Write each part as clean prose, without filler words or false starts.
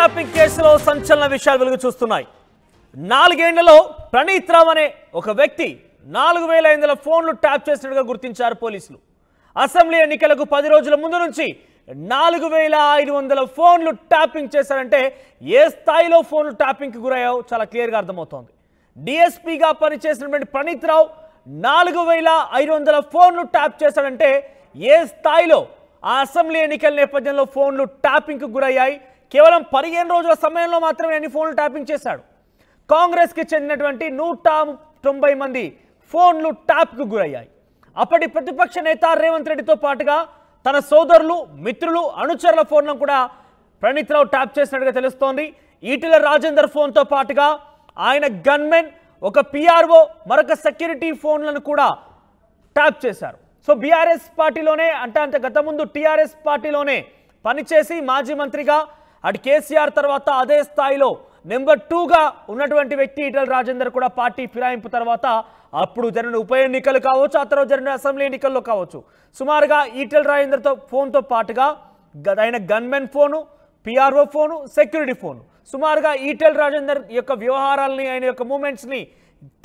Tapping కేసులో సంచలన విషయాలు వెలుగు చూస్తున్నాయి. 4 ఏళ్లలో ప్రణీత్ రావు అనే ఒక వ్యక్తి 4500 ఫోన్లు ట్యాప్ చేసినట్టుగా గుర్తించారు పోలీసులు. అసెంబ్లీ ఎన్నికలకు 10 రోజుల ముందు నుంచి 4500 ఫోన్లు ట్యాపింగ్ చేశారంటే ఏ స్థాయిలో ఫోన్లు ట్యాపింగ్కి గురయ్యాయో చాలా క్లియర్గా అర్థమవుతోంది. డిఎస్పీగా పనిచేసినటువంటి ప్రణీత్ రావు 4500 ఫోన్లు ట్యాప్ చేశాడంటే ఏ స్థాయిలో ఆ అసెంబ్లీ ఎన్నికల నేపథ్యంలో ఫోన్లు ట్యాపింగ్కి గురయ్యాయి. కేవలం 15 రోజుల సమయంలో మాత్రమే అన్ని ఫోన్లు ట్యాపింగ్ చేశాడు. కాంగ్రెస్కి చెందినటువంటి 190 మంది ఫోన్లు ట్యాప్కు గురయ్యాయి. అప్పటి ప్రతిపక్ష నేత రేవంత్ రెడ్డితో పాటుగా తన సోదరులు, మిత్రులు, అనుచరుల ఫోన్లను కూడా ప్రణీత్ రావు ట్యాప్ చేసినట్టుగా తెలుస్తోంది. ఈటెల రాజేందర్ ఫోన్తో పాటుగా ఆయన గన్మెన్, ఒక పిఆర్ఓ, మరొక సెక్యూరిటీ ఫోన్లను కూడా ట్యాప్ చేశారు. సో బీఆర్ఎస్ పార్టీలోనే అంటే గత ముందు టీఆర్ఎస్ పార్టీలోనే పనిచేసి మాజీ మంత్రిగా అటు కేసీఆర్ తర్వాత అదే స్థాయిలో నెంబర్ 2గా ఉన్నటువంటి వ్యక్తి ఈటెల రాజేందర్ కూడా పార్టీ ఫిరాయింపు తర్వాత అప్పుడు జరిగిన ఉప ఎన్నికలు కావచ్చు, ఆ తర్వాత జరిగిన అసెంబ్లీ ఎన్నికల్లో కావచ్చు, సుమారుగా ఈటెల రాజేందర్తో ఫోన్తో పాటుగా ఆయన gunmen phone, PRO phone, security phone, సుమారుగా ఈటెల రాజేందర్ యొక్క వ్యవహారాలని, ఆయన యొక్క మూమెంట్స్ని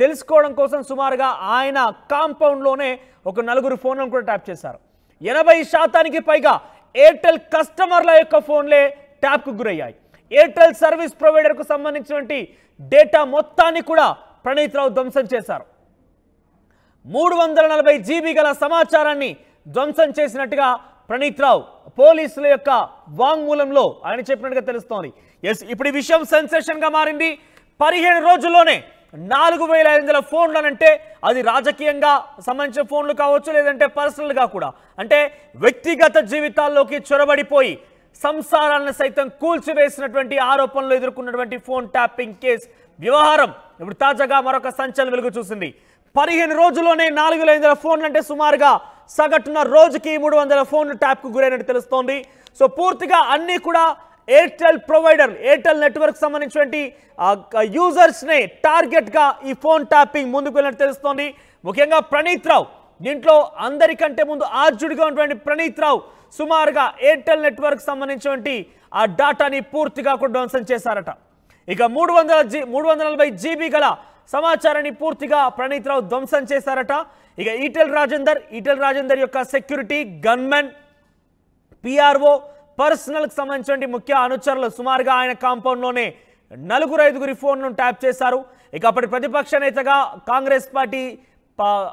తెలుసుకోవడం కోసం సుమారుగా ఆయన కాంపౌండ్లోనే ఒక 4 ఫోన్లను కూడా ట్యాప్ చేశారు. 80% పైగా ఎయిర్టెల్ కస్టమర్ల యొక్క ఫోన్లే ట్యాప్కు గురయ్యాయి. ఎయిర్టెల్ సర్వీస్ ప్రొవైడర్కు సంబంధించినటువంటి డేటా మొత్తాన్ని కూడా ప్రణీత్ రావు ధ్వంసం చేశారు. 340 GB గల సమాచారాన్ని ధ్వంసం చేసినట్టుగా ప్రణీత్ రావు పోలీసుల యొక్క వాంగ్మూలంలో ఆయన చెప్పినట్టుగా తెలుస్తోంది. ఎస్, ఇప్పుడు ఈ విషయం సెన్సేషన్గా మారింది. 15 రోజుల్లోనే 4500 ఫోన్లు అంటే అది రాజకీయంగా సంబంధించిన ఫోన్లు కావచ్చు, లేదంటే పర్సనల్గా కూడా, అంటే వ్యక్తిగత జీవితాల్లోకి చొరబడిపోయి సంసారాలను సైతం కూల్చివేసినటువంటి ఆరోపణలు ఎదుర్కొన్నటువంటి ఫోన్ ట్యాపింగ్ కేసు వ్యవహారం ఇప్పుడు తాజాగా మరొక సంచలనం వెలుగు చూసింది. 15 రోజుల్లోనే 4500 ఫోన్లు అంటే సుమారుగా సగటున రోజుకి 300 ఫోన్లు ట్యాప్కు గురైనట్టు తెలుస్తోంది. సో పూర్తిగా అన్నీ కూడా ఎయిర్టెల్ ప్రొవైడర్, ఎయిర్టెల్ నెట్వర్క్ సంబంధించినటువంటి యూజర్స్నే టార్గెట్గా ఈ ఫోన్ ట్యాపింగ్ ముందుకు వెళ్ళినట్టు తెలుస్తోంది. ముఖ్యంగా ప్రణీత్ రావు దీంట్లో అందరికంటే ముందు ఆర్జుడిగా ఉన్నటువంటి ప్రణీత్ రావు సుమారుగా ఎయిర్టెల్ నెట్వర్క్ సంబంధించినటువంటి ఆ డాటాని పూర్తిగా కూడా ధ్వంసం చేశారట. ఇక 340 GB గల సమాచారాన్ని పూర్తిగా ప్రణీత్ రావు ధ్వంసం చేశారట. ఇక ఈటెల రాజేందర్ యొక్క సెక్యూరిటీ, గన్మెన్, పిఆర్ఓ, పర్సనల్కి సంబంధించిన ముఖ్య అనుచరులు సుమారుగా ఆయన కాంపౌండ్లోనే 4-5 ఫోన్లను ట్యాప్ చేశారు. ఇక అప్పటి ప్రతిపక్ష నేతగా కాంగ్రెస్ పార్టీ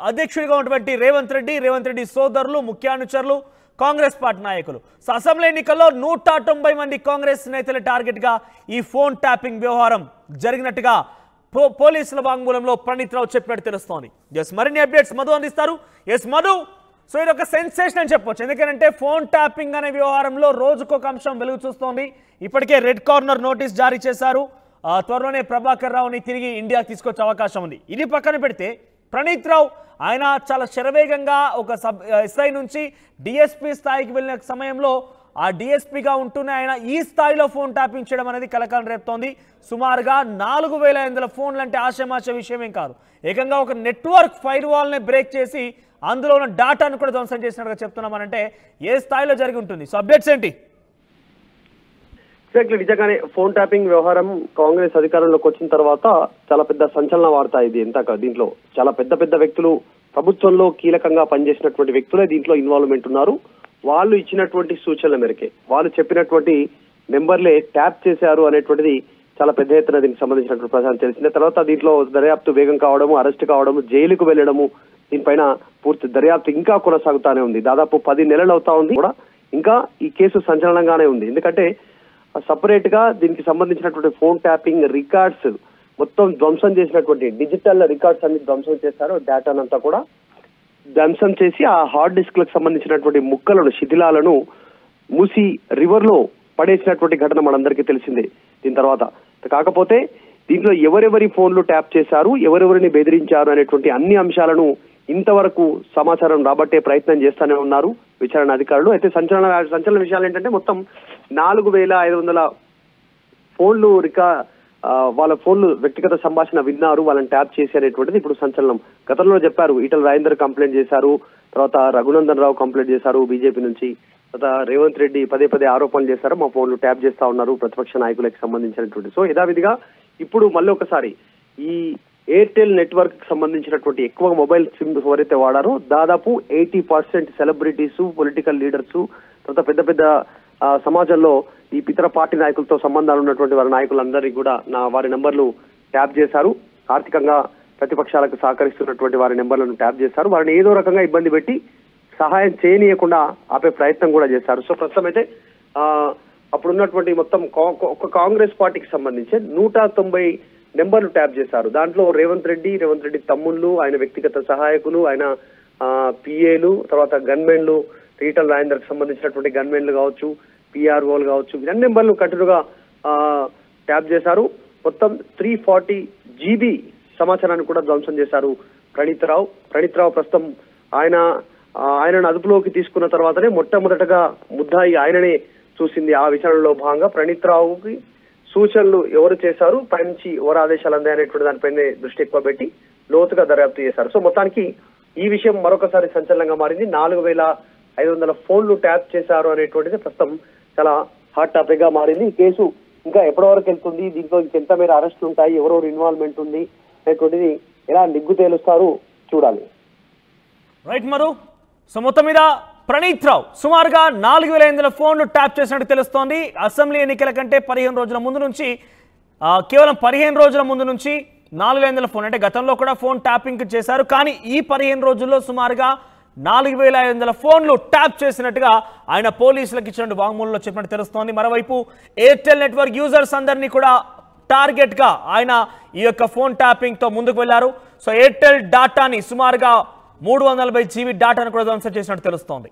అధ్యక్షుడిగా ఉన్నటువంటి రేవంత్ రెడ్డి సోదరులు, ముఖ్య అనుచరులు, కాంగ్రెస్ పార్టీ నాయకులు. సో అసెంబ్లీ ఎన్నికల్లో 190 మంది కాంగ్రెస్ నేతల టార్గెట్గా ఈ ఫోన్ ట్యాపింగ్ వ్యవహారం జరిగినట్టుగా పోలీసుల వాంగ్మూలంలో ప్రణీత్ రావు చెప్పినట్టు తెలుస్తోంది. ఎస్, మరిన్ని అప్డేట్స్ మధు అందిస్తారు. ఎస్ మధు, సో ఇది ఒక సెన్సేషన్ అని చెప్పొచ్చు. ఎందుకంటే ఫోన్ ట్యాపింగ్ అనే వ్యవహారంలో రోజుకొక అంశం వెలుగు చూస్తోంది. ఇప్పటికే రెడ్ కార్నర్ నోటీస్ జారీ చేశారు. త్వరలోనే ప్రభాకర్ రావుని తిరిగి ఇండియా తీసుకొచ్చే అవకాశం ఉంది. ఇది పక్కన పెడితే ప్రణీత్ రావు ఆయన చాలా శరవేగంగా ఒక ఎస్ఐ నుంచి డిఎస్పీ స్థాయికి వెళ్ళిన సమయంలో ఆ డిఎస్పీగా ఉంటూనే ఆయన ఈ స్థాయిలో ఫోన్ ట్యాపింగ్ చేయడం అనేది కలకాలం రేపుతోంది. సుమారుగా 4500 ఫోన్లు అంటే ఆశమాష విషయమేం కాదు. ఏకంగా ఒక నెట్వర్క్ ఫైర్ వాల్ని బ్రేక్ చేసి అందులో ఉన్న డాటాను కూడా ధ్వంసం చేసినట్టుగా చెప్తున్నామనంటే ఏ స్థాయిలో జరిగి ఉంటుంది. సో అప్డేట్స్ ఏంటి? ఎగ్జాక్ట్లీ, నిజంగానే ఫోన్ ట్యాపింగ్ వ్యవహారం కాంగ్రెస్ అధికారంలోకి వచ్చిన తర్వాత చాలా పెద్ద సంచలన వార్త ఇది. దీంట్లో చాలా పెద్ద వ్యక్తులు, ప్రభుత్వంలో కీలకంగా పనిచేసినటువంటి వ్యక్తులే దీంట్లో ఇన్వాల్వ్మెంట్ ఉన్నారు. వాళ్ళు ఇచ్చినటువంటి సూచనల మేరకే, వాళ్ళు చెప్పినటువంటి నెంబర్లే ట్యాప్ చేశారు అనేటువంటిది చాలా పెద్ద ఎత్తున దీనికి సంబంధించినటువంటి ప్రచారం తెలిసిందే. తర్వాత దీంట్లో దర్యాప్తు వేగం కావడము, అరెస్ట్ కావడము, జైలుకు వెళ్లడము, దీనిపైన పూర్తి దర్యాప్తు ఇంకా కొనసాగుతానే ఉంది. దాదాపు 10 నెలలు అవుతా ఉంది కూడా ఇంకా ఈ కేసు సంచలనంగానే ఉంది. ఎందుకంటే సపరేట్ గా దీనికి సంబంధించినటువంటి ఫోన్ ట్యాపింగ్ రికార్డ్స్ మొత్తం ధ్వంసం చేసినటువంటి డిజిటల్ రికార్డ్స్ అన్ని ధ్వంసం చేశారు. డేటానంతా కూడా ధ్వంసం చేసి ఆ హార్డ్ డిస్క్ లకు సంబంధించినటువంటి ముక్కలను, శిథిలాలను మూసి రివర్ లో పడేసినటువంటి ఘటన మనందరికీ తెలిసిందే. దీని తర్వాత కాకపోతే దీంట్లో ఎవరెవరి ఫోన్లు ట్యాప్ చేశారు, ఎవరెవరిని బెదిరించారు అనేటువంటి అన్ని అంశాలను ఇంతవరకు సమాచారం రాబట్టే ప్రయత్నం చేస్తూనే ఉన్నారు విచారణ అధికారులు. అయితే సంచలన విషయాలు ఏంటంటే మొత్తం 4500 ఫోన్లు వాళ్ళ ఫోన్లు వ్యక్తిగత సంభాషణ విన్నారు, వాళ్ళని ట్యాప్ చేసి అనేటువంటిది ఇప్పుడు సంచలనం. గతంలో చెప్పారు ఈటెల రాజేందర్ కంప్లైంట్ చేశారు, తర్వాత రఘునందన్ రావు కంప్లైంట్ చేశారు బీజేపీ నుంచి, రేవంత్ రెడ్డి పదే పదే ఆరోపణలు చేశారు, మా ఫోన్లు ట్యాప్ చేస్తా ఉన్నారు ప్రతిపక్ష నాయకులకు సంబంధించినటువంటి. సో యథావిధిగా ఇప్పుడు మళ్ళీ ఒకసారి ఈ ఎయిర్టెల్ నెట్వర్క్ కి సంబంధించినటువంటి ఎక్కువ మొబైల్ సిమ్ ఎవరైతే వాడారో దాదాపు 80% సెలబ్రిటీస్, పొలిటికల్ లీడర్స్, తర్వాత పెద్ద పెద్ద సమాజంలో ఈ ఇతర పార్టీ నాయకులతో సంబంధాలు ఉన్నటువంటి వారి నాయకులందరికీ కూడా వారి నెంబర్లు ట్యాప్ చేశారు. ఆర్థికంగా ప్రతిపక్షాలకు సహకరిస్తున్నటువంటి వారి నెంబర్లను ట్యాప్ చేశారు. వారిని ఏదో రకంగా ఇబ్బంది పెట్టి సహాయం చేయనీయకుండా ఆపే ప్రయత్నం కూడా చేశారు. సో ప్రస్తుతం అయితే అప్పుడున్నటువంటి మొత్తం ఒక కాంగ్రెస్ పార్టీకి సంబంధించి 190 నెంబర్లు ట్యాప్ చేశారు. దాంట్లో రేవంత్ రెడ్డి తమ్ముళ్ళు, ఆయన వ్యక్తిగత సహాయకులు, ఆయన పిఏలు, తర్వాత గన్మెన్లు, ఈటల రాజేందర్కి సంబంధించినటువంటి గన్మెన్లు కావచ్చు, పిఆర్ఓలు కావచ్చు, ఇవన్నీ నెంబర్లు కంటిన్యూగా ట్యాప్ చేశారు. మొత్తం 340 GB సమాచారాన్ని కూడా ధ్వంసం చేశారు ప్రణీత్ రావు. ప్రస్తుతం ఆయనను అదుపులోకి తీసుకున్న తర్వాతనే మొట్టమొదటగా ముద్దాయి ఆయననే చూసింది. ఆ విచారణలో భాగంగా ప్రణీత్ రావుకి సూచనలు ఎవరు చేశారు, పైనుంచి ఎవరు ఆదేశాలు అందాయనేటువంటి దానిపైనే దృష్టి ఎక్కువ పెట్టి లోతుగా దర్యాప్తు చేశారు. సో మొత్తానికి ఈ విషయం మరొకసారి సంచలనంగా మారింది. 4500 ఫోన్లు ట్యాప్ చేశారు అనేటువంటిది ప్రస్తుతం చాలా హాట్ టాపిక్ గా మారింది. ఈ కేసు ఇంకా ఎప్పటి వరకు వెళ్తుంది, దీంట్లో ఇంకెంత మేర అరెస్టులు ఉంటాయి, ఎవరెవరు ఇన్వాల్వ్మెంట్ ఉంది అనేటువంటిది ఎలా నిగ్గు తేలుస్తారు చూడాలి. రైట్ మరు. సో మొత్తం మీద ప్రణీత్ రావు సుమారుగా 4500 ఫోన్లు ట్యాప్ చేసినట్టు తెలుస్తోంది. అసెంబ్లీ ఎన్నికల కంటే 15 రోజుల ముందు నుంచి, కేవలం 15 రోజుల ముందు నుంచి 4500 ఫోన్, అంటే గతంలో కూడా ఫోన్ ట్యాపింగ్ చేశారు, కానీ ఈ 15 రోజుల్లో సుమారుగా 4500 ఫోన్లు ట్యాప్ చేసినట్టుగా ఆయన పోలీసులకు ఇచ్చిన వాంగ్మూలంలో చెప్పినట్టు తెలుస్తోంది. మరోవైపు ఎయిర్టెల్ నెట్వర్క్ యూజర్స్ అందరినీ కూడా టార్గెట్ గా ఆయన ఈ యొక్క ఫోన్ ట్యాపింగ్ తో ముందుకు వెళ్లారు. సో ఎయిర్టెల్ డాటాని సుమారుగా 340 GB డాటాను కూడా ధ్వంసం చేసినట్టు తెలుస్తోంది.